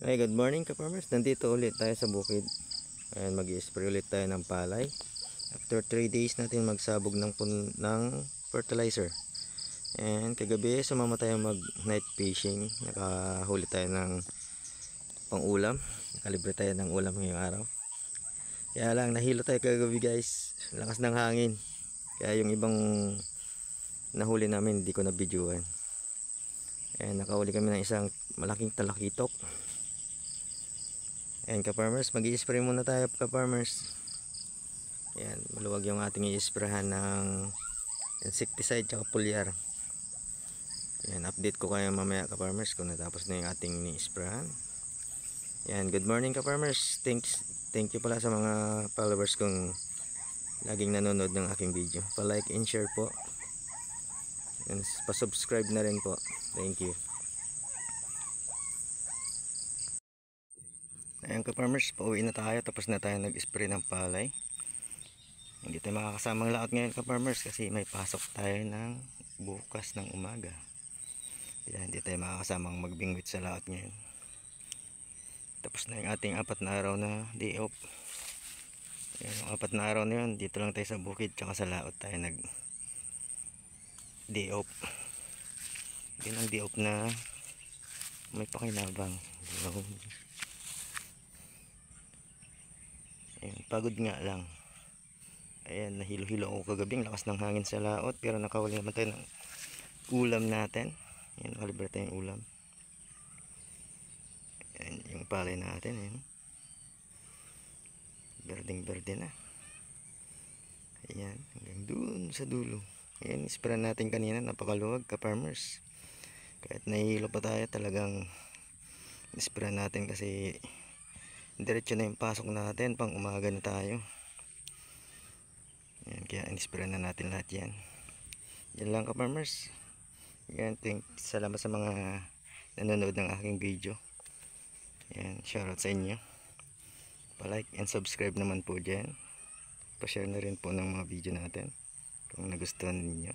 Ay, good morning ka-farmers. Nandito ulit tayo sa bukid. Ayan, mag-i-spray ulit tayo ng palay. After 3 days natin magsabog ng fertilizer. And kagabi sumama tayo mag night fishing. Nakahuli tayo ng pang-ulam. Nakalibre tayo ng ulam ngayong araw. Kaya lang nahilo tayo kagabi guys. Lakas ng hangin. Kaya yung ibang nahuli namin hindi ko na videoan. And nakahuli kami ng isang malaking talakitok. Ayan ka-farmers, mag-i-spray muna tayo ka-farmers. Ayan, maluwag yung ating i-sprayhan ng insecticide tsaka foliar. Ayan, update ko kayo mamaya ka-farmers kung natapos na yung ating ni-sprayhan. Ayan, good morning ka-farmers. Thank you pala sa mga followers kong laging nanonood ng aking video. Pa-like and share po. And pa-subscribe na rin po. Thank you. Ayan ka-farmers, pauwi na tayo. Tapos na tayo nag-spray ng palay. Hindi tayo makakasamang laot ngayon ka-farmers kasi may pasok tayo ng bukas ng umaga. Kaya hindi tayo makakasamang magbingwit sa laot ngayon. Tapos na yung ating 4 na araw na day off. Ayan, yung 4 na araw na yun, dito lang tayo sa bukid tsaka sa laot tayo nag day off. Yun ang day off na may pakinabang. Ayan, pagod nga lang. Ayan, nahilo-hilo ako kagabing lakas ng hangin sa laot. Pero nakawali naman tayo ng ulam natin. Ayan, nakalibre tayong ulam. Ayan, yung palay natin. Ayan. Berdeng-berde na. Ayan, hanggang dun sa dulo. Ayan, ispray natin kanina. Napakaluwag ka-farmers. Kahit nahihilo pa tayo, talagang ispray natin kasi diretso na yung pasok natin, pang umaga na tayo. Yan, kaya in-spray na natin lahat yan. Yan lang ka-farmers. Yan, salamat sa mga nanonood ng aking video. Yan, shoutout sa inyo. Pa-like and subscribe naman po dyan. Pa-share na rin po ng mga video natin kung nagustuhan ninyo.